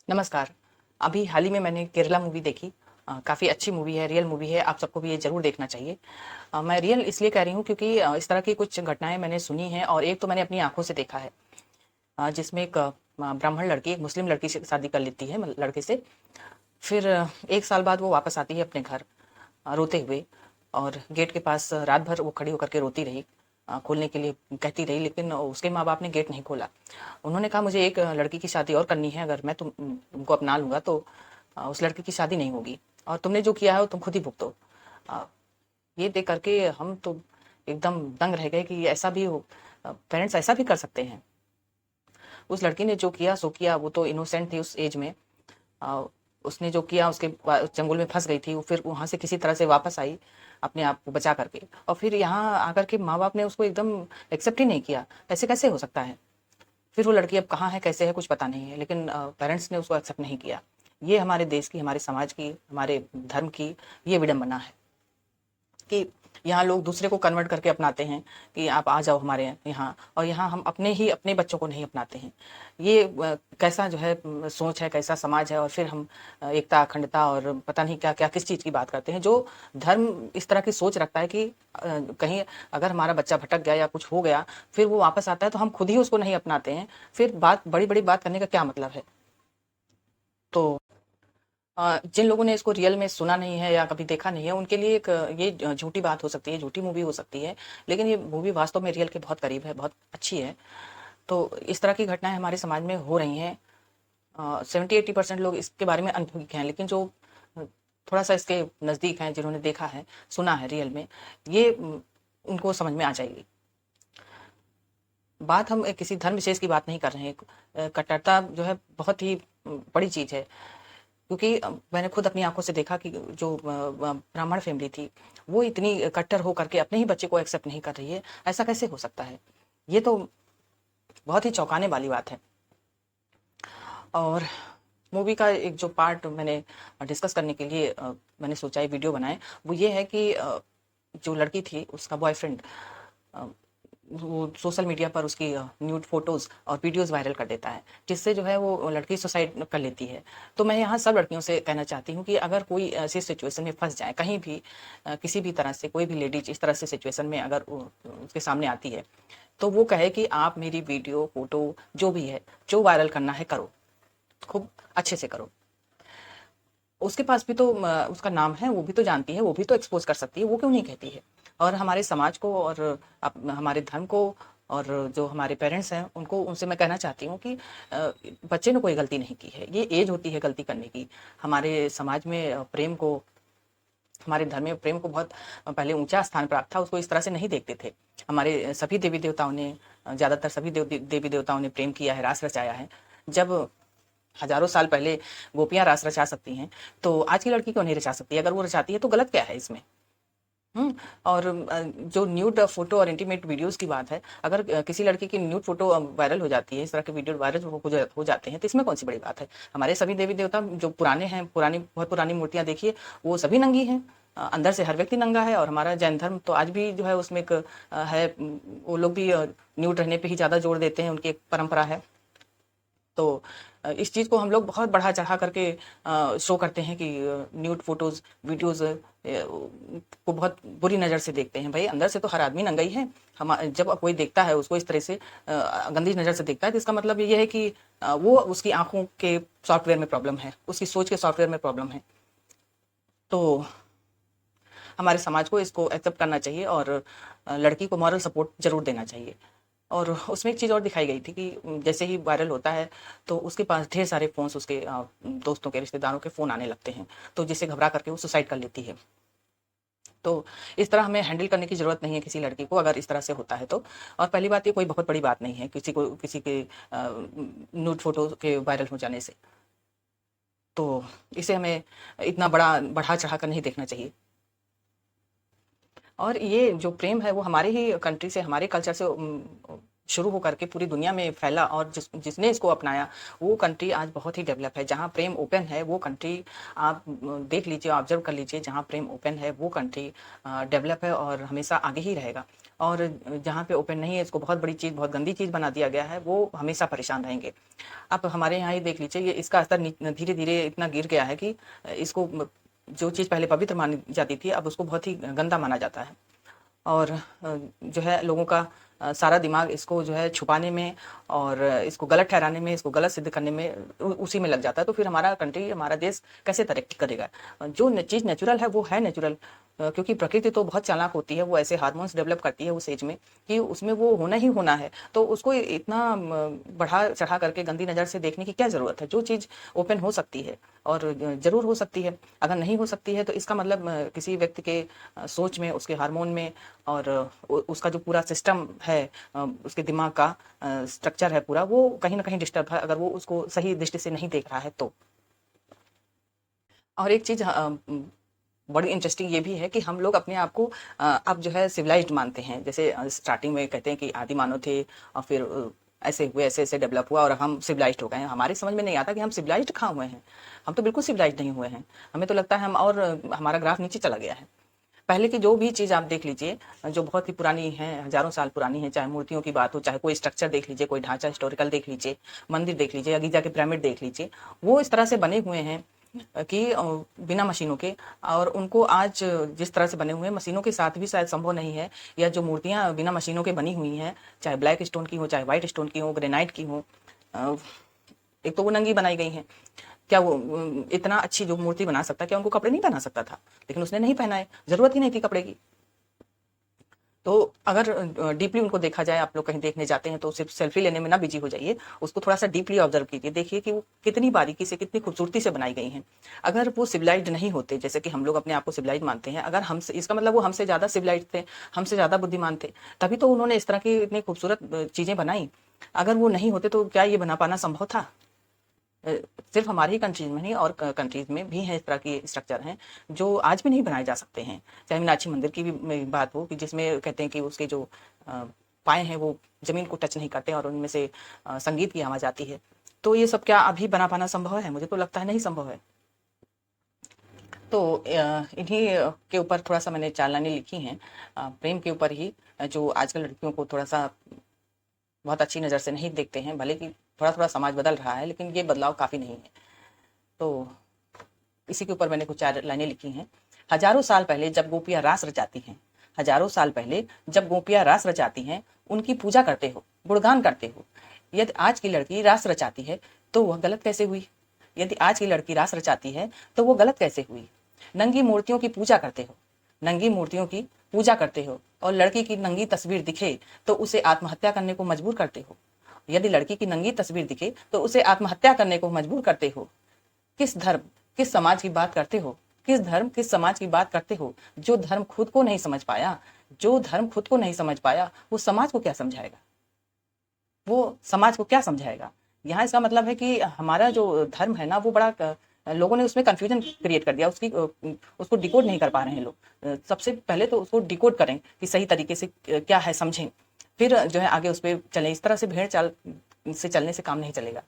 नमस्कार। अभी हाल ही में मैंने केरला मूवी देखी। काफ़ी अच्छी मूवी है, रियल मूवी है, आप सबको भी ये ज़रूर देखना चाहिए। मैं रियल इसलिए कह रही हूँ क्योंकि इस तरह की कुछ घटनाएँ मैंने सुनी हैं और एक तो मैंने अपनी आँखों से देखा है। जिसमें एक ब्राह्मण लड़की एक मुस्लिम लड़की से शादी कर लेती है लड़के से। फिर 1 साल बाद वो वापस आती है अपने घर रोते हुए, और गेट के पास रात भर वो खड़ी होकर के रोती रही। खोलने के लिए कहती रही, लेकिन उसके माँ-बाप ने गेट नहीं खोला। उन्होंने कहा, मुझे एक लड़की की शादी और करनी है, अगर मैं तुमको अपना लूँगा तो उस लड़की की शादी नहीं होगी, और तुमने जो किया है वो तुम खुद ही भुगतो। अ, ये देख कर के हम तो एकदम दंग रह गए कि ऐसा भी हो, पेरेंट्स ऐसा भी कर सकते हैं। उस लड़की ने जो किया सो किया, वो तो इनोसेंट थी उस एज में। अ, उसने जो किया, उसके चंगुल में फंस गई थी वो, फिर वहां से किसी तरह से वापस आई अपने आप को बचा करके, और फिर यहाँ आकर के माँ बाप ने उसको एकदम एक्सेप्ट ही नहीं किया। ऐसे कैसे हो सकता है? फिर वो लड़की अब कहाँ है, कैसे है, कुछ पता नहीं है, लेकिन पेरेंट्स ने उसको एक्सेप्ट नहीं किया। ये हमारे देश की, हमारे समाज की, हमारे धर्म की ये विडंबना है कि यहाँ लोग दूसरे को कन्वर्ट करके अपनाते हैं कि आप आ जाओ हमारे यहाँ, और यहाँ हम अपने ही अपने बच्चों को नहीं अपनाते हैं। ये कैसा जो है सोच है, कैसा समाज है, और फिर हम एकता, अखंडता और पता नहीं क्या क्या किस चीज़ की बात करते हैं। जो धर्म इस तरह की सोच रखता है कि कहीं अगर हमारा बच्चा भटक गया या कुछ हो गया, फिर वो वापस आता है तो हम खुद ही उसको नहीं अपनाते हैं, फिर बात बड़ी बड़ी बात करने का क्या मतलब है? तो जिन लोगों ने इसको रियल में सुना नहीं है या कभी देखा नहीं है, उनके लिए एक ये झूठी बात हो सकती है, झूठी मूवी हो सकती है, लेकिन ये मूवी वास्तव में रियल के बहुत करीब है, बहुत अच्छी है। तो इस तरह की घटनाएं हमारे समाज में हो रही हैं। 70-80% लोग इसके बारे में अनभिज्ञ हैं, लेकिन जो थोड़ा सा इसके नज़दीक हैं, जिन्होंने देखा है, सुना है रियल में, ये उनको समझ में आ जाएगी। बात हम किसी धर्म विशेष की बात नहीं कर रहे हैं। कट्टरता जो है बहुत ही बड़ी चीज़ है, क्योंकि मैंने खुद अपनी आँखों से देखा कि जो ब्राह्मण फैमिली थी, वो इतनी कट्टर हो करके अपने ही बच्चे को एक्सेप्ट नहीं कर रही है। ऐसा कैसे हो सकता है? ये तो बहुत ही चौंकाने वाली बात है। और मूवी का एक जो पार्ट मैंने डिस्कस करने के लिए मैंने सोचा ये वीडियो बनाए, वो ये है कि जो लड़की थी, उसका बॉयफ्रेंड वो सोशल मीडिया पर उसकी न्यूड फोटोज़ और वीडियोज़ वायरल कर देता है, जिससे जो है वो लड़की सुसाइड कर लेती है। तो मैं यहाँ सब लड़कियों से कहना चाहती हूँ कि अगर कोई ऐसी सिचुएशन में फँस जाए, कहीं भी किसी भी तरह से कोई भी लेडीज़ इस तरह से सिचुएशन में अगर उसके सामने आती है, तो वो कहे कि आप मेरी वीडियो, फ़ोटो जो भी है, जो वायरल करना है करो, खूब अच्छे से करो। उसके पास भी तो उसका नाम है, वो भी तो जानती है, वो भी तो एक्सपोज़ कर सकती है, वो क्यों नहीं कहती है? और हमारे समाज को और हमारे धर्म को और जो हमारे पेरेंट्स हैं, उनको उनसे मैं कहना चाहती हूँ कि बच्चे ने कोई गलती नहीं की है, ये एज होती है गलती करने की। हमारे समाज में प्रेम को, हमारे धर्म में प्रेम को बहुत पहले ऊँचा स्थान प्राप्त था, उसको इस तरह से नहीं देखते थे। हमारे सभी देवी-देवताओं ने ज़्यादातर सभी देवी-देवताओं ने प्रेम किया है, रास रचाया है। जब हज़ारों साल पहले गोपियाँ रास रचा सकती हैं, तो आज की लड़की क्यों नहीं रचा सकती? अगर वो रचाती है तो गलत क्या है इसमें? हुँ? और जो न्यूड फ़ोटो और इंटीमेट वीडियोज़ की बात है, अगर किसी लड़की की न्यूड फ़ोटो वायरल हो जाती है, इस तरह के वीडियो वायरल हो जाते हैं, तो इसमें कौन-सी बड़ी बात है? हमारे सभी देवी-देवता जो पुराने हैं, पुरानी बहुत पुरानी मूर्तियाँ देखिए, वो सभी नंगी हैं। अंदर से हर व्यक्ति नंगा है, और हमारा जैन धर्म तो आज भी जो है उसमें एक है, वो लोग भी न्यूड रहने पे ही ज़्यादा जोर देते हैं, उनकी एक परंपरा है। तो इस चीज़ को हम लोग बहुत बढ़ा-चढ़ा करके शो करते हैं कि न्यूड फ़ोटोज़, वीडियोज़ को बहुत बुरी नज़र से देखते हैं। भई अंदर से तो हर आदमी नंगा ही है। जब कोई देखता है उसको इस तरह से गंदी नज़र से देखता है, तो इसका मतलब ये है कि वो उसकी आँखों के सॉफ्टवेयर में प्रॉब्लम है, उसकी सोच के सॉफ्टवेयर में प्रॉब्लम है। तो हमारे समाज को इसको एक्सेप्ट करना चाहिए, और लड़की को मॉरल सपोर्ट ज़रूर देना चाहिए। और उसमें एक चीज़ और दिखाई गई थी कि जैसे ही वायरल होता है, तो उसके पास ढेर सारे फ़ोन्स, उसके दोस्तों के, रिश्तेदारों के फ़ोन आने लगते हैं, तो जिससे घबरा करके वो सुसाइड कर लेती है। तो इस तरह हमें हैंडल करने की ज़रूरत नहीं है किसी लड़की को, अगर इस तरह से होता है तो। और पहली बात, ये कोई बहुत बड़ी बात नहीं है किसी को किसी के न्यूड फ़ोटो के वायरल हो जाने से। तो इसे हमें इतना बड़ा बढ़ा-चढ़ा कर नहीं देखना चाहिए। और ये जो प्रेम है वो हमारे ही कंट्री से, हमारे कल्चर से शुरू होकर के पूरी दुनिया में फैला और जिसने इसको अपनाया वो कंट्री आज बहुत ही डेवलप है। जहाँ प्रेम ओपन है वो कंट्री आप देख लीजिए, ऑब्जर्व कर लीजिए, जहाँ प्रेम ओपन है वो कंट्री डेवलप है और हमेशा आगे ही रहेगा। और जहाँ पे ओपन नहीं है, इसको बहुत बड़ी चीज़, बहुत गंदी चीज़ बना दिया गया है, वो हमेशा परेशान रहेंगे। आप हमारे यहाँ ही देख लीजिए, ये इसका स्तर धीरे धीरे इतना गिर गया है कि इसको जो चीज़ पहले पवित्र मानी जाती थी अब उसको बहुत ही गंदा माना जाता है। और जो है लोगों का सारा दिमाग इसको जो है छुपाने में और इसको गलत ठहराने में, इसको गलत सिद्ध करने में उसी में लग जाता है। तो फिर हमारा कंट्री, हमारा देश कैसे तरक्की करेगा? जो चीज़ नेचुरल है वो है नेचुरल, क्योंकि प्रकृति तो बहुत चालाक होती है, वो ऐसे हार्मोन्स डेवलप करती है उस एज में कि उसमें वो होना ही होना है। तो उसको इतना बढ़ा चढ़ा करके गंदी नज़र से देखने की क्या ज़रूरत है? जो चीज़ ओपन हो सकती है और ज़रूर हो सकती है, अगर नहीं हो सकती है तो इसका मतलब किसी व्यक्ति के सोच में, उसके हार्मोन में और उसका जो पूरा सिस्टम है, उसके दिमाग का स्ट्रक्चर है पूरा, वो कहीं ना कहीं डिस्टर्ब है, अगर वो उसको सही दृष्टि से नहीं देख रहा है तो। और एक चीज़ बड़ी इंटरेस्टिंग ये भी है कि हम लोग अपने आप को अब जो है सिविलाइज्ड मानते हैं। जैसे स्टार्टिंग में कहते हैं कि आदि मानव थे और फिर ऐसे हुए, ऐसे ऐसे डेवलप हुआ और हम सिविलाइज्ड हो गए हैं। हमारे समझ में नहीं आता कि हम सिविलाइज्ड कहाँ हुए हैं। हम तो बिल्कुल सिविलाइज्ड नहीं हुए हैं। हमें तो लगता है हम और हमारा ग्राफ नीचे चला गया है। पहले की जो भी चीज़ आप देख लीजिए, जो बहुत ही पुरानी है, हजारों साल पुरानी है, चाहे मूर्तियों की बात हो, चाहे कोई स्ट्रक्चर देख लीजिए, कोई ढांचा हिस्टोरिकल देख लीजिए, मंदिर देख लीजिए या गीजा के पिरामिड देख लीजिए, वो इस तरह से बने हुए हैं कि बिना मशीनों के। और उनको आज जिस तरह से बने हुए हैं, मशीनों के साथ भी शायद संभव नहीं है। या जो मूर्तियां बिना मशीनों के बनी हुई हैं, चाहे ब्लैक स्टोन की हो, चाहे व्हाइट स्टोन की हो, ग्रेनाइट की हो, एक तो वो नंगी बनाई गई हैं। क्या वो इतना अच्छी जो मूर्ति बना सकता, क्या उनको कपड़े नहीं पहना सकता था? लेकिन उसने नहीं पहनाए, जरूरत ही नहीं थी कपड़े की। तो अगर डीपली उनको देखा जाए, आप लोग कहीं देखने जाते हैं तो सिर्फ सेल्फी लेने में ना बिजी हो जाइए, उसको थोड़ा सा डीपली ऑब्जर्व कीजिए, देखिए कि वो कितनी बारीकी से, कितनी खूबसूरती से बनाई गई हैं। अगर वो सिविलाइज्ड नहीं होते, जैसे कि हम लोग अपने आप को सिविलाइज मानते हैं, अगर हमसे, इसका मतलब वो हमसे ज़्यादा सिविलाइज थे, हमसे ज़्यादा बुद्धिमान थे, तभी तो उन्होंने इस तरह की इतनी खूबसूरत चीज़ें बनाई। अगर वो नहीं होते तो क्या ये बना पाना संभव था? सिर्फ हमारी ही कंट्रीज में नहीं, और कंट्रीज में भी हैं इस तरह की स्ट्रक्चर हैं जो आज भी नहीं बनाए जा सकते हैं। चाहे मीनाक्षी मंदिर की भी बात हो कि जिसमें कहते हैं कि उसके जो पाए हैं वो जमीन को टच नहीं करते और उनमें से संगीत की आवाज़ आती है। तो ये सब क्या अभी बना पाना संभव है? मुझे तो लगता है नहीं संभव है। तो इन्हीं के ऊपर थोड़ा सा मैंने 4 लाइनें लिखी हैं, प्रेम के ऊपर ही, जो आजकल लड़कियों को थोड़ा सा बहुत अच्छी नज़र से नहीं देखते हैं। भले कि थोड़ा थोड़ा समाज बदल रहा है, लेकिन ये बदलाव काफ़ी नहीं है। तो इसी के ऊपर मैंने कुछ 4 लाइनें लिखी हैं। हजारों साल पहले जब गोपियाँ रास रचाती हैं, हजारों साल पहले जब गोपियाँ रास रचाती हैं, उनकी पूजा करते हो, गुणगान करते हो। यदि आज की लड़की रास रचाती है तो वह गलत कैसे हुई? यदि आज की लड़की रास रचाती है तो वो गलत कैसे हुई? नंगी मूर्तियों की पूजा करते हो, नंगी मूर्तियों की पूजा करते हो, और लड़की की नंगी तस्वीर दिखे तो उसे आत्महत्या करने को मजबूर करते हो। यदि लड़की की नंगी तस्वीर दिखे तो उसे आत्महत्या करने को मजबूर करते हो। किस धर्म, किस समाज की बात करते हो? किस धर्म, किस समाज की बात करते हो? जो धर्म खुद को नहीं समझ पाया, जो धर्म खुद को नहीं समझ पाया, वो समाज को क्या समझाएगा? वो समाज को क्या समझाएगा? यहाँ इसका मतलब है कि हमारा जो धर्म है ना, वो बड़ा लोगों ने उसमें कंफ्यूजन क्रिएट कर दिया, उसकी उसको डिकोड नहीं कर पा रहे हैं लोग। सबसे पहले तो उसको डिकोड करें कि सही तरीके से क्या है, समझें, फिर जो है आगे उस पर चलें। इस तरह से भेड़ चाल से चलने से काम नहीं चलेगा।